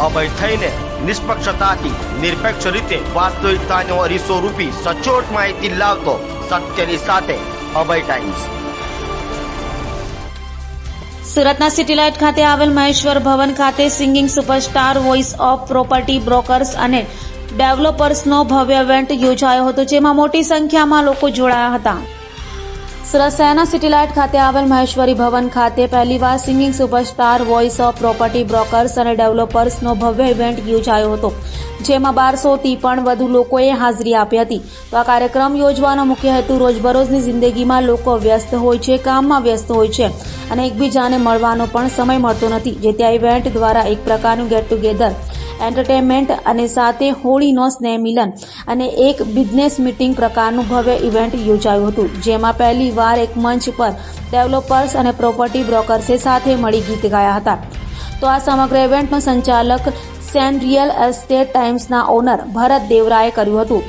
અભય થઈને નિષ્પક્ષતાથી નિરપેક્ષ રીતે વાસ્તવિકતાનો અરીસો રૂપી સચોટ માહિતી લાવતો સત્યની સાથે અભય ટાઈમ્સ। સુરતના સિટી લાઇટ ખાતે આવેલ મહેશ્વર ભવન ખાતે singing superstar voice of property brokers અને ડેવલપર્સનો ભવ્ય ઇવેન્ટ યોજાયો હતો, જેમાં મોટી સંખ્યામાં લોકો જોડાયા હતા। સુરત શહેરના સિટી લાઇટ ખાતે આવેલ મહેશ્વરી ભવન ખાતે પહેલીવાર singing superstar voice of property brokers અને ડેવલપર્સનો ભવ્ય ઇવેન્ટ યોજાયો હતો, જેમાં 1200થી પણ વધુ લોકોએ હાજરી આપી હતી। તો આ કાર્યક્રમ યોજવાનો મુખ્ય હેતુ રોજબરોજની જિંદગીમાં લોકો વ્યસ્ત હોય છે, કામમાં વ્યસ્ત હોય છે અને એકબીજાને મળવાનો પણ સમય મળતો નથી, જેથી આ ઇવેન્ટ દ્વારા એક પ્રકારનું ગેટ ટુગેધર, એન્ટરટેનમેન્ટ અને સાથે હોળીનો સ્નેહ મિલન અને એક બિઝનેસ મીટિંગ પ્રકારનું ભવ્ય ઇવેન્ટ યોજાયું હતું, જેમાં પહેલી વાર એક મંચ પર ડેવલપર્સ અને પ્રોપર્ટી બ્રોકર્સે સાથે મળી ગીત ગાયા હતા। તો આ સમગ્ર ઇવેન્ટનું સંચાલક સેન રિયલ એસ્ટેટ ટાઈમ્સના ઓનર ભરત દેવરાએ કર્યું હતું।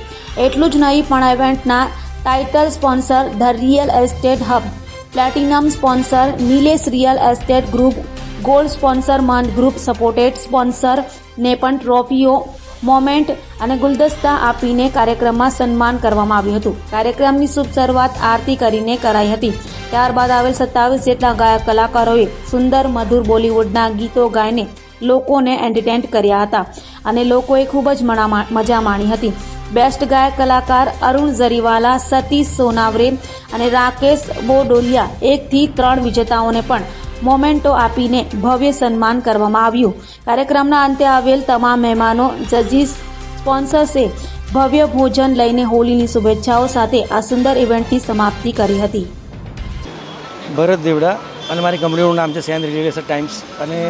એટલું જ નહીં પણ આ ઇવેન્ટના title sponsor the real estate hub, platinum sponsor Nilesh real estate group, gold sponsor મંથ ગ્રુપ સપોર્ટેડ સ્પોન્સર ને પણ ટ્રોફીઓ, મોમેન્ટ અને ગુલદસ્તા આપીને કાર્યક્રમમાં સન્માન કરવામાં આવ્યું હતું। કાર્યક્રમની શુભ શરૂઆત આરતી કરીને કરાઈ હતી। ત્યારબાદ આવેલ 27 જેટલા ગાયક કલાકારોએ સુંદર મધુર બોલિવૂડના ગીતો ગાઈને લોકોને એન્ટરટેન કર્યા હતા અને લોકોએ ખૂબ જ મજા માણી હતી। બેસ્ટ ગાયક કલાકાર અરુણ ઝરીવાલા, સતીશ સોનાવરે અને રાકેશ બોડોલિયા 1 થી 3 વિજેતાઓને પણ મોમેન્ટો આપીને ભવ્ય સન્માન કરવામાં આવ્યું। કાર્યક્રમના અંતે આવેલ તમામ મહેમાનો, જજીસ, સ્પોન્સર્સે ભવ્ય ભોજન લઈને હોળીની શુભેચ્છાઓ સાથે આ સુંદર ઇવેન્ટની સમાપ્તિ કરી હતી। ભરત દેવડા અને મારી કંપનીનું નામ છે સેન રિયલ એસ્ટેટ ટાઈમ્સ અને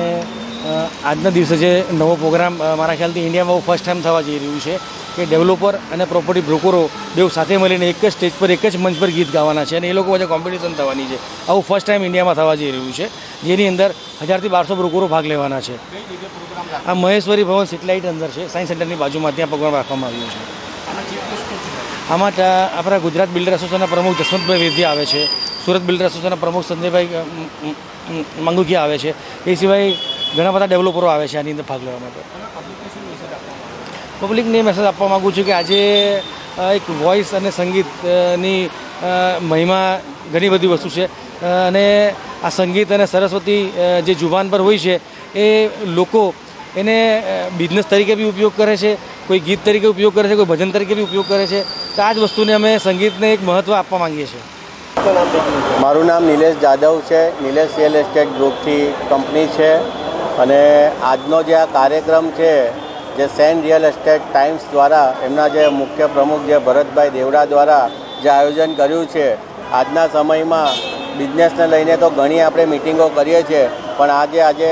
આજના દિવસે જે નવો પ્રોગ્રામ મારા ખ્યાલથી ઇન્ડિયામાં ફર્સ્ટ ટાઈમ થવા જઈ રહ્યું છે કે ડેવલપર અને પ્રોપર્ટી બ્રોકરો બેઉ સાથે મળીને એક જ સ્ટેજ પર એક જ મંચ પર ગીત ગાવાના છે અને એ લોકો વચ્ચે કોમ્પિટિશન થવાની છે। આવું ફર્સ્ટ ટાઈમ ઇન્ડિયામાં થવા જઈ રહ્યું છે, જેની અંદર 1000 થી 1200 બ્રોકરો ભાગ લેવાના છે। આ મહેશ્વરી ભવન સિટીલાઇટ અંદર છે, સાયન્સ સેન્ટરની બાજુમાં, ત્યાં પ્રોગ્રામ રાખવામાં આવ્યો છે। આમાં આપણા ગુજરાત બિલ્ડર એસોસિએશનના પ્રમુખ જસવંતભાઈ વૈદ્ય આવે છે, સુરત બિલ્ડર એસોસિએશનના પ્રમુખ સંજયભાઈ માંગુકિયા આવે છે, એ સિવાય ઘણા બધા ડેવલપરો આવે છે આની અંદર ભાગ લેવા માટે। પબ્લિકને મેસેજ આપવા માગું છું કે આજે એક વોઇસ અને સંગીતની મહિમા ઘણી બધી વસ્તુ છે અને આ સંગીત અને સરસ્વતી જે જુબાન પર હોય છે એ લોકો એને બિઝનેસ તરીકે બી ઉપયોગ કરે છે, કોઈ ગીત તરીકે ઉપયોગ કરે છે, કોઈ ભજન તરીકે બી ઉપયોગ કરે છે। તો આ જ વસ્તુને અમે સંગીતને એક મહત્ત્વ આપવા માંગીએ છીએ। મારું નામ નિલેશ જાદવ છે, નિલેશ રિયલ એસ્ટેટ ગ્રુપથી કંપની છે અને આજનો જે આ કાર્યક્રમ છે જે સેન રિયલ એસ્ટેટ ટાઈમ્સ દ્વારા એમના જે મુખ્ય પ્રમુખ જે ભરતભાઈ દેવડા દ્વારા જે આયોજન કર્યું છે, આજના સમયમાં બિઝનેસને લઈને તો ઘણી આપણે મિટિંગો કરીએ છીએ, પણ આજે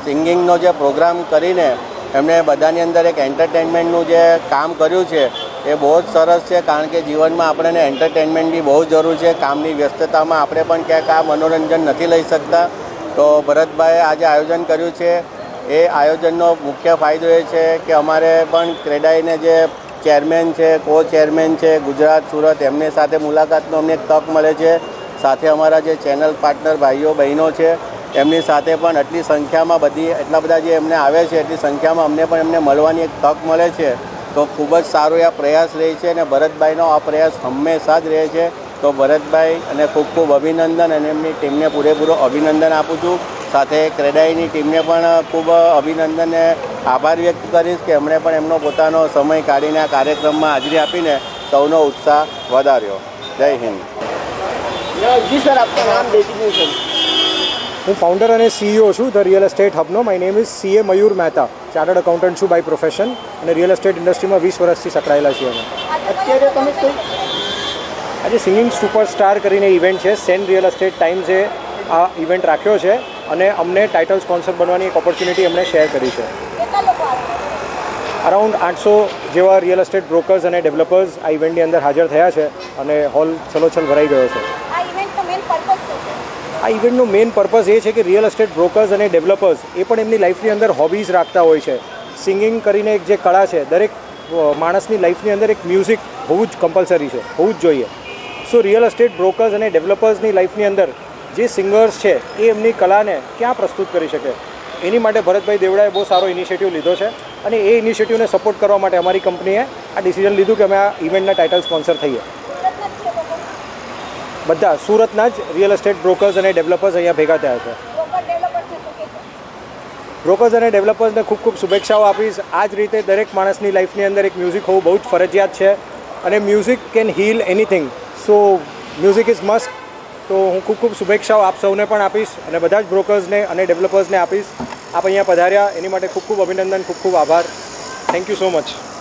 સિંગિંગનો જે પ્રોગ્રામ કરીને એમણે બધાની અંદર એક એન્ટરટેનમેન્ટનું જે કામ કર્યું છે એ બહુ જ સરસ છે, કારણ કે જીવનમાં આપણને એન્ટરટેનમેન્ટની બહુ જરૂર છે। કામની વ્યસ્તતામાં આપણે પણ ક્યાંક આ મનોરંજન નથી લઈ શકતા, તો ભરતભાઈએ આજે આયોજન કર્યું છે। એ આયોજનનો મુખ્ય ફાયદો એ છે કે અમારે પણ ક્રેડાઈને જે ચેરમેન છે, કો ચેરમેન છે ગુજરાત, સુરત, એમની સાથે મુલાકાતનો અમને એક તક મળે છે। સાથે અમારા જે ચેનલ પાર્ટનર ભાઈઓ બહેનો છે એમની સાથે પણ આટલી સંખ્યામાં એટલા બધા જે એમને આવે છે એટલી સંખ્યામાં અમને પણ એમને મળવાની એક તક મળે છે, તો ખૂબ જ સારો આ પ્રયાસ રહે છે અને ભરતભાઈનો આ પ્રયાસ હંમેશા જ રહે છે। તો ભરતભાઈ અને ખૂબ ખૂબ અભિનંદન અને એમની ટીમને પૂરેપૂરો અભિનંદન આપું છું। સાથે ક્રેડાઈની ટીમને પણ ખૂબ અભિનંદન અને આભાર વ્યક્ત કરીશ કે એમણે પણ એમનો પોતાનો સમય કાઢીને આ કાર્યક્રમમાં હાજરી આપીને સૌનો ઉત્સાહ વધાર્યો। જય હિન્દ। જી સર, આપનું નામ ડેઝિગ્નેશન? હું ફાઉન્ડર અને CEO છું ધ રિયલ એસ્ટેટ હબનો। My name is CA Mayur Mehta, chartered accountant છું બાય પ્રોફેશન અને રિયલ એસ્ટેટ ઇન્ડસ્ટ્રીમાં 20 વર્ષથી સંકળાયેલા છીએ અમે। અત્યારે તમે આજે સિંગિંગ સુપરસ્ટાર કરીને ઇવેન્ટ છે, સેન રિયલ એસ્ટેટ ટાઈમ્સે આ ઇવેન્ટ રાખ્યો છે અને અમને ટાઇટલ સ્પોન્સર બનવાની એક ઓપોર્ચ્યુનિટી અમને શેર કરી છે। અરાઉન્ડ 800 જેવા રિયલ એસ્ટેટ બ્રોકર્સ અને ડેવલપર્સ આ ઇવેન્ટની અંદર હાજર થયા છે અને હોલ છલોછલ ભરાઈ ગયો છે। આ ઇવેન્ટનો મેઇન પર્પઝ એ છે કે રિયલ એસ્ટેટ બ્રોકર્સ અને ડેવલપર્સ એ પણ એમની લાઈફની અંદર હોબીઝ રાખતા હોય છે। સિંગિંગ કરીને એક જે કળા છે, દરેક માણસની લાઈફની અંદર એક મ્યુઝિક હોવું જ કમ્પલસરી છે, હોવું જ જોઈએ। સો રિયલ એસ્ટેટ બ્રોકર્સ અને ડેવલપર્સની લાઈફની અંદર જે સિંગર્સ છે એ એમની કલાને ક્યાં પ્રસ્તુત કરી શકે, એની માટે ભરતભાઈ દેવડાએ બહુ સારો ઇનિશિયેટિવ લીધો છે અને એ ઇનિશિયેટિવને સપોર્ટ કરવા માટે અમારી કંપનીએ આ ડિસિઝન લીધું કે અમે આ ઇવેન્ટના ટાઇટલ સ્પોન્સર થઈએ. બધા સુરતના જ રિયલ એસ્ટેટ બ્રોકર્સ અને ડેવલપર્સ અહીંયા ભેગા થયા છે. બ્રોકર્સ અને ડેવલપર્સને ખૂબ ખૂબ શુભેચ્છાઓ આપીશ. આ જ રીતે દરેક માણસની લાઈફની અંદર એક મ્યુઝિક હોવું બહુ જ ફરજિયાત છે અને music can heel anything. So music is must. તો હું ખૂબ ખૂબ શુભેચ્છાઓ આપ સૌને પણ આપીશ અને બધા જ બ્રોકર્સને અને ડેવલપર્સને આપીશ. આપ અહીંયા પધાર્યા એની માટે ખૂબ ખૂબ અભિનંદન, ખૂબ ખૂબ આભાર. Thank you so much.